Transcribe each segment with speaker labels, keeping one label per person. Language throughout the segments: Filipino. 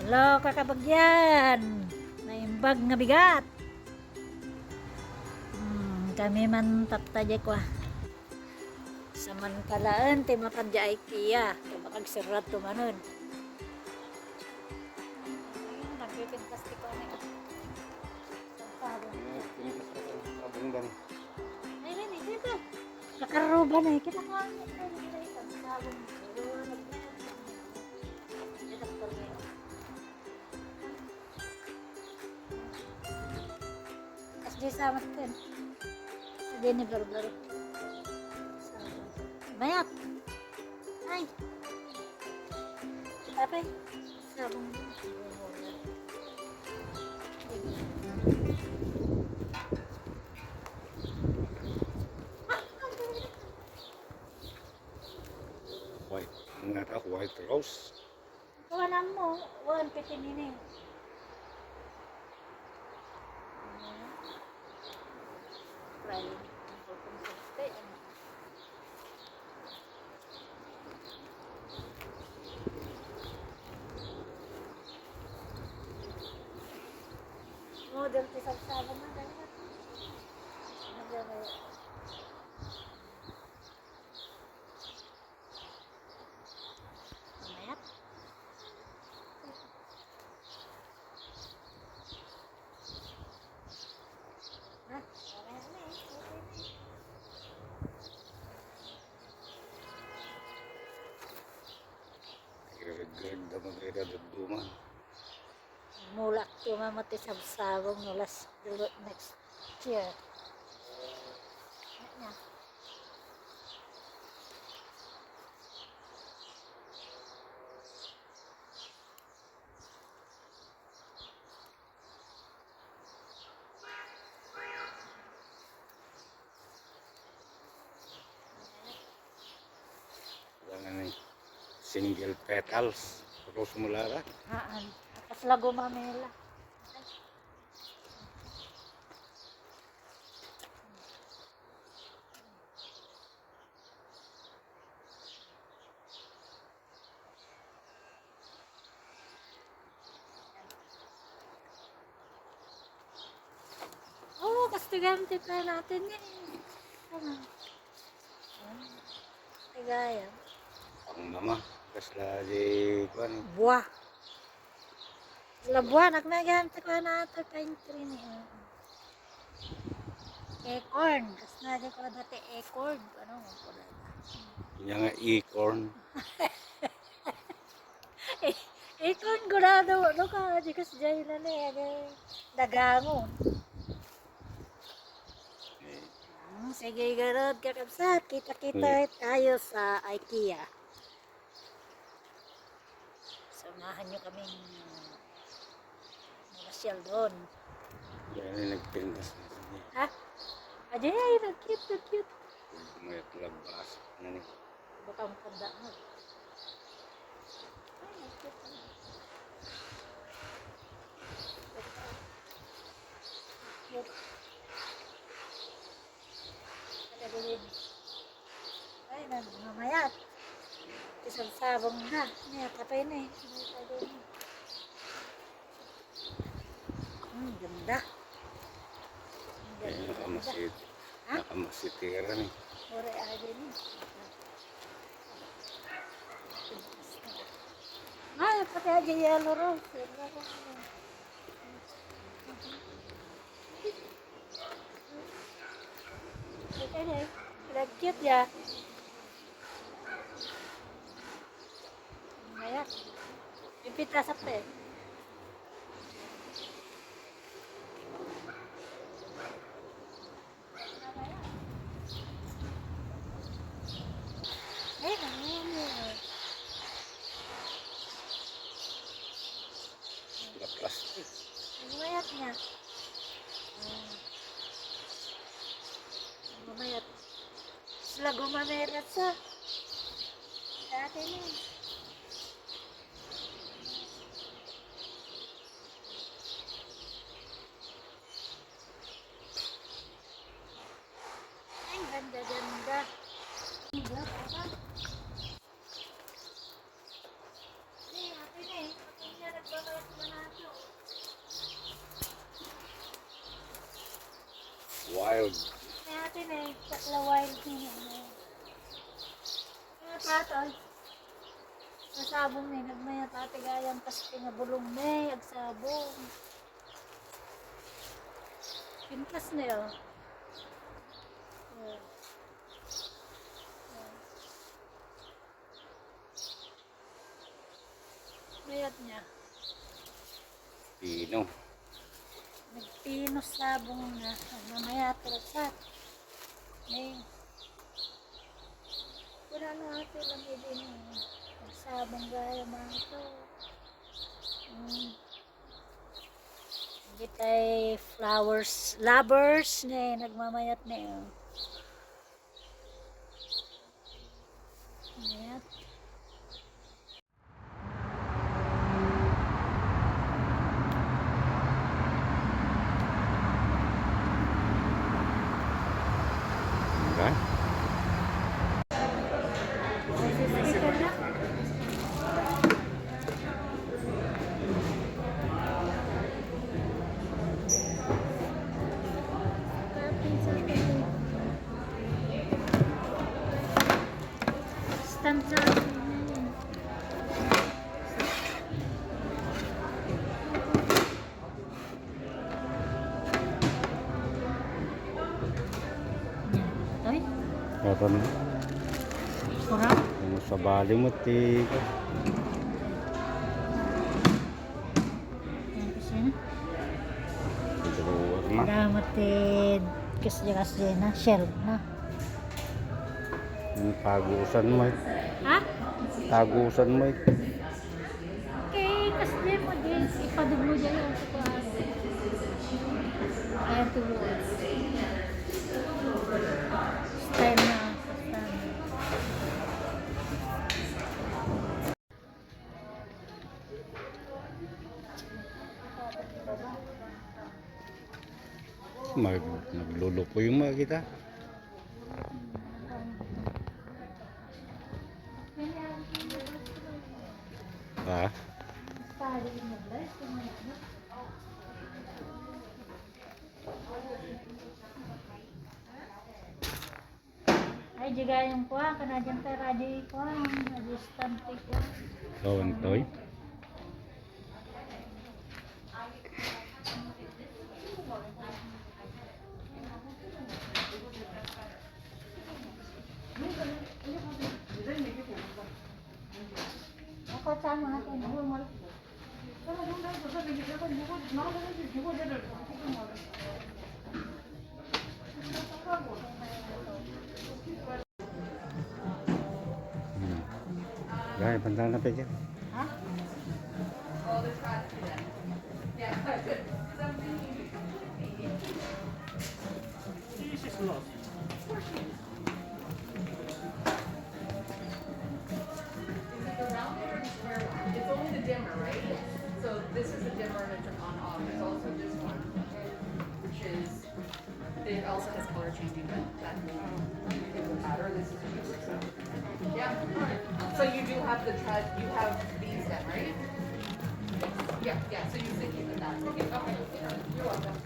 Speaker 1: Hello, kakabagyan. Naimbag nga bigat. Kami man tatadya ko. Samantalaan, timapadya ay kiya. Kabakag sirat tumanon. Ayun, nagpipintas ti ko na.
Speaker 2: Abang dan.
Speaker 1: Ay, rin, dito. Kakaroba na. Kita ko ang sabon. Di sama kan dia ni baru-baru banyak ay apa sabung
Speaker 2: White. Nggak tahu white rose.
Speaker 1: wala mo wan pitin ini model ti sabsaba na dapat mamayat ha
Speaker 2: Greg dapat ada duman.
Speaker 1: mulak tumamati sabsabong nulas dulot next year na
Speaker 2: Yang ini single petals rose mulara.
Speaker 1: haan akas lago mamela oh kastigante pa natin yan ano tigaya
Speaker 2: Ang mama kasla di kuan.
Speaker 1: buah sila buah nak nagante ko na ito pantry ni acorn kas na di ko dati acorn ano mo ko na
Speaker 2: Yang acorn.
Speaker 1: acorn gurado no ka di kas jay na ni dagango sige garod kakabsat kita-kita tayo sa IKEA samahan nyo kaming mamasyal doon
Speaker 2: Yan ini nagpintas na niya.
Speaker 1: ha? Ajay, cute
Speaker 2: May labas na ni.
Speaker 1: baka matanda mo ay, cute cute ay, mamayat isang sabong na niya, tapay na eh ganda
Speaker 2: Ay, nakamasit.
Speaker 1: Ha?
Speaker 2: Nakamasitira ni.
Speaker 1: ore aja ni ay, pati aja yellow rose ini udah cute ya lumayan pipit kasap deh
Speaker 2: Plastik.
Speaker 1: lumayannya lumayan sila gumamerat sa dati na ay ganda ganda apa eh ate na eh ate na nagbabago
Speaker 2: Wild.
Speaker 1: May atin eh, sakla wild niya. Kaya tatay. Nasabong na nagmaya tate gayang kasi nga bulong na agsabong. Pinkas na yun. Yeah. Mayat niya.
Speaker 2: Pino.
Speaker 1: Nagpinos sabong na. Mamaya talagsat. May. Wala na ate lang din. Nagsabong gaya mga ito. Hindi tayo flowers lovers na nagmamayat na yun. Mayat.
Speaker 2: Diba?
Speaker 1: Stand sa Toy,
Speaker 2: Meron
Speaker 1: kurang.
Speaker 2: yung sa balimutik.
Speaker 1: Yan kasi na.
Speaker 2: Dalawa na.
Speaker 1: Salamat kasi na shell na.
Speaker 2: Yung tagusan mo.
Speaker 1: Ha?
Speaker 2: Tagusan mo.
Speaker 1: Okay, kasi mo din ipadugmo dyan yung kukuhaan. Ayan tuloy. Style na.
Speaker 2: Nagluluko yung mga kita. Ha?
Speaker 1: Ay, juga yung kuha, kanadyan tayo radyo kuha, resistant kuha.
Speaker 2: Kawan toy.
Speaker 1: Ako sama natin.
Speaker 2: Gaya, bantang na pa dyan.
Speaker 1: Ha?
Speaker 3: It's only the dimmer, right? So this is the dimmer and it's an on-off. There's also this one, which is, it also has color changing, but that doesn't matter. This is a newer stuff. Yeah. So you do have the you have these then, right? Yeah, yeah. So you're thinking that that's okay. You're welcome.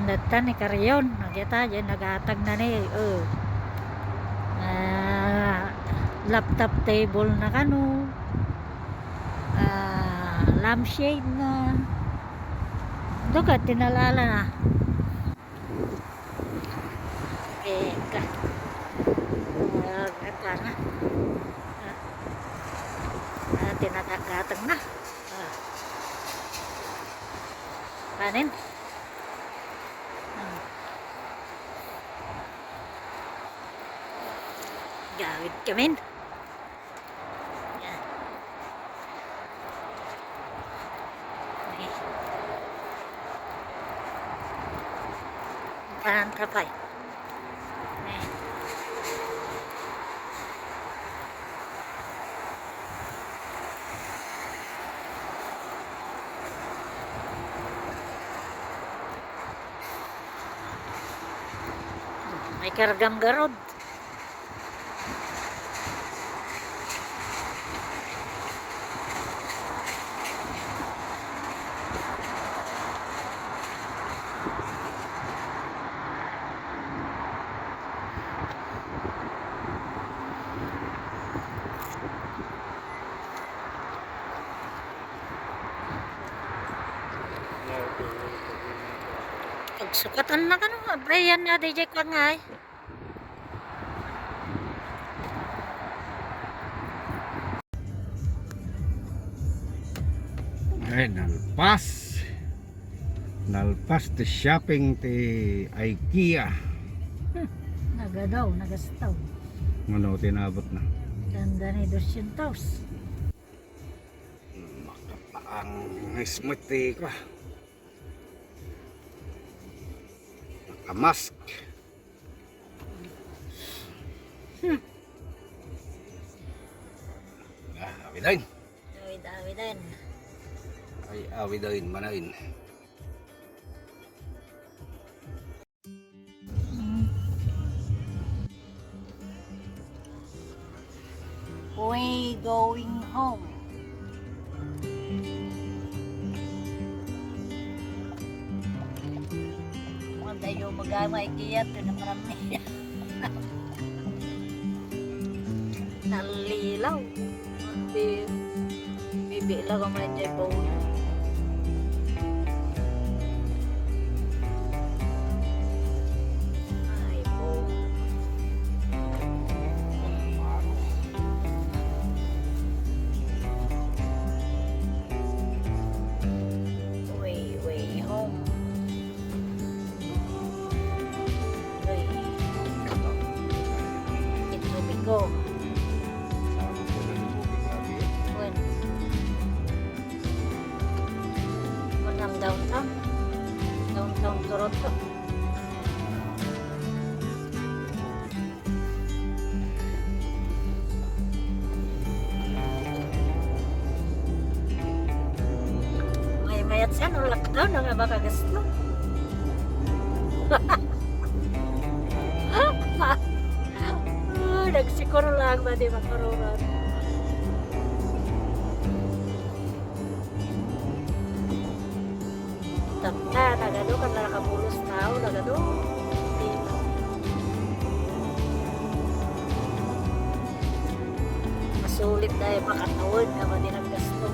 Speaker 1: Nagta ni karyon, nagyata dyan, nagatag na ni, laptop table na kano, lampshade na, doon tinalala na. Eka. Eka na. Tinatagatag na. Kanin. Gawid kami. Yan. Nan kapay. May kargam garod. Pagsukatan na ka no. Ayan nga, DJ ka nga eh.
Speaker 2: Ay, nalpas ti shopping ti IKEA.
Speaker 1: Nagadaw, nagastaw.
Speaker 2: Ano tinabot na?
Speaker 1: Ganda ni 200.
Speaker 2: Makapaang smoothie ko. Nakamask. Awidain.
Speaker 1: Awid-awidan.
Speaker 2: Ay, awidain, manain.
Speaker 1: We going home. Wala yung magama ikiyat na marami. Nalilaw. Bibi lang ang mga po. Ay po. Way home. Ay. Ito bigo. When? Manam downtown. Downtown Toronto. Mayat siya nung lockdown na nga baka gusto. Nagsikuro lang ba di makaroon. Takta, nagado kan na nakabulos tao, nagado. Masulit dahil makatawid na ba di naggasto.